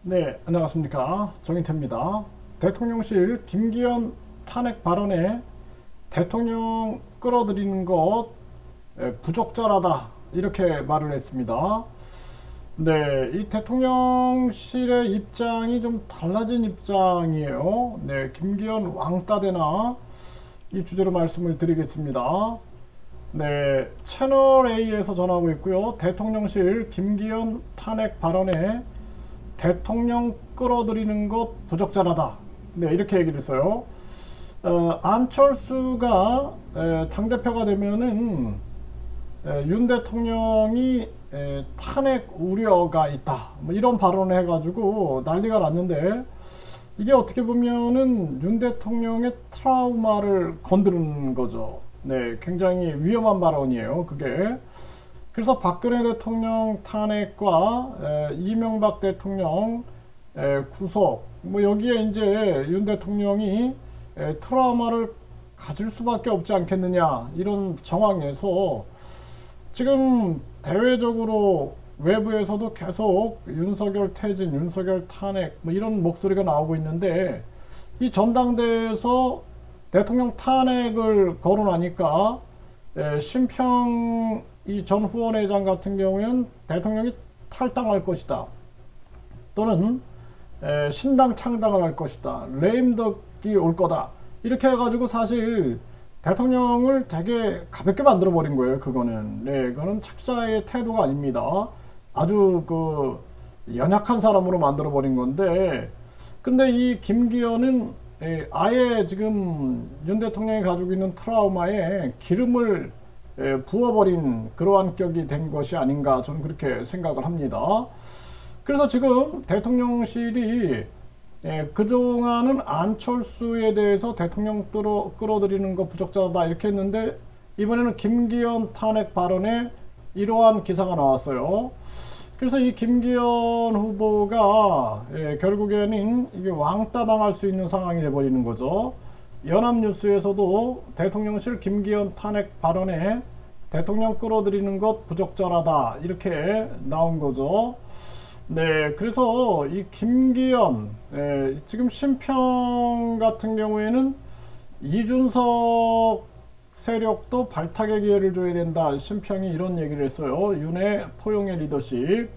네, 안녕하십니까. 정인태입니다. 대통령실 김기현 탄핵 발언에 대통령 끌어들이는 것 부적절하다 이렇게 말을 했습니다. 네, 이 대통령실의 입장이 좀 달라진 입장이에요. 네, 김기현 왕따 되나 이 주제로 말씀을 드리겠습니다. 네, 채널 A에서 전하고 있고요. 대통령실 김기현 탄핵 발언에 대통령 끌어들이는 것 부적절하다. 네, 이렇게 얘기를 했어요. 안철수가 당대표가 되면은 윤 대통령이 탄핵 우려가 있다. 뭐 이런 발언을 해가지고 난리가 났는데 이게 어떻게 보면은 윤 대통령의 트라우마를 건드는 거죠. 네, 굉장히 위험한 발언이에요. 그게. 그래서 박근혜 대통령 탄핵과 이명박 대통령 구속 뭐 여기에 이제 윤 대통령이 트라우마를 가질 수밖에 없지 않겠느냐 이런 정황에서 지금 대외적으로 외부에서도 계속 윤석열 퇴진, 윤석열 탄핵 뭐 이런 목소리가 나오고 있는데 이 전당대회에서 대통령 탄핵을 거론하니까 심평 이 전 후원회장 같은 경우에는 대통령이 탈당할 것이다 또는 신당 창당을 할 것이다 레임덕이 올 거다 이렇게 해가지고 사실 대통령을 되게 가볍게 만들어 버린 거예요. 그거는 그거는 책사의 태도가 아닙니다. 아주 그 연약한 사람으로 만들어 버린 건데 근데 이 김기현은 아예 지금 윤 대통령이 가지고 있는 트라우마에 기름을 부어버린 그러한 격이 된 것이 아닌가 저는 그렇게 생각을 합니다. 그래서 지금 대통령실이 그동안은 안철수에 대해서 대통령 끌어들이는 거 부적절하다 이렇게 했는데 이번에는 김기현 탄핵 발언에 이러한 기사가 나왔어요. 그래서 이 김기현 후보가 결국에는 이게 왕따 당할 수 있는 상황이 돼버리는 거죠. 연합뉴스에서도 대통령실 김기현 탄핵 발언에 대통령 끌어들이는 것 부적절하다 이렇게 나온 거죠. 네, 그래서 이 김기현 지금 심평 같은 경우에는 이준석 세력도 발탁의 기회를 줘야 된다. 심평이 이런 얘기를 했어요. 윤의 포용의 리더십.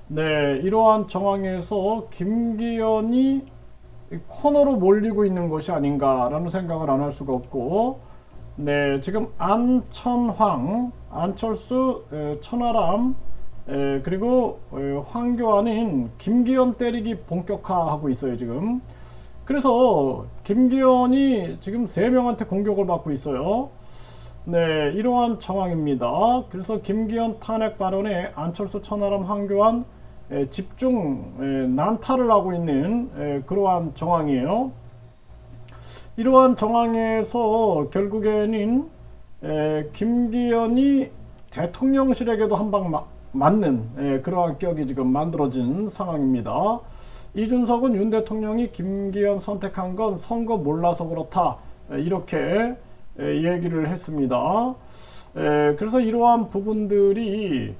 네, 이러한 정황에서 김기현이 코너로 몰리고 있는 것이 아닌가라는 생각을 안 할 수가 없고, 네, 지금 안천황, 안철수, 천하람, 그리고 황교안인 김기현 때리기 본격화하고 있어요, 지금. 그래서 김기현이 지금 3명한테 공격을 받고 있어요. 네, 이러한 정황입니다. 그래서 김기현 탄핵 발언에 안철수, 천하람, 황교안 집중 난타를 하고 있는 그러한 정황이에요. 이러한 정황에서 결국에는 김기현이 대통령실에게도 한 방 맞는 그러한 격이 지금 만들어진 상황입니다. 이준석은 윤 대통령이 김기현 선택한 건 선거 몰라서 그렇다 이렇게 얘기를 했습니다. 그래서 이러한 부분들이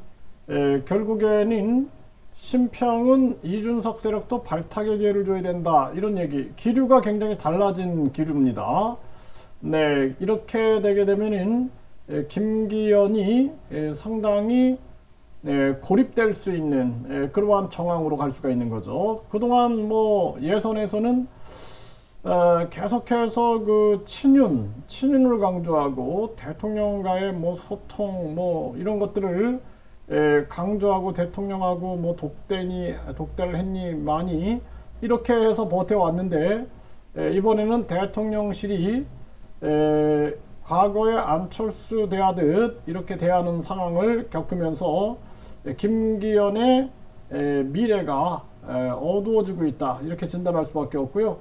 결국에는 심평은 이준석 세력도 발탁의 기회를 줘야 된다 이런 얘기, 기류가 굉장히 달라진 기류입니다. 네, 이렇게 되게 되면은 김기현이 상당히 고립될 수 있는 그러한 정황으로 갈 수가 있는 거죠. 그동안 뭐 예선에서는 계속해서 그 친윤을 강조하고 대통령과의 뭐 소통 뭐 이런 것들을 강조하고 대통령하고 뭐 독대를 했니 많이 이렇게 해서 버텨왔는데 이번에는 대통령실이 과거에 안철수 대하듯 이렇게 대하는 상황을 겪으면서 김기현의 미래가 어두워지고 있다 이렇게 진단할 수밖에 없고요.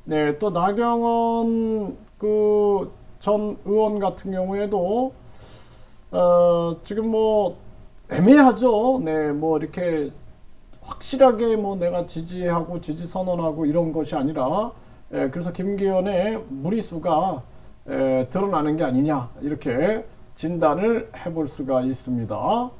네, 또 나경원 그 전 의원 같은 경우에도 지금 뭐 애매하죠. 네, 뭐 이렇게 확실하게 뭐 내가 지지하고 지지 선언하고 이런 것이 아니라 그래서 김기현의 무리수가 드러나는 게 아니냐 이렇게 진단을 해볼 수가 있습니다.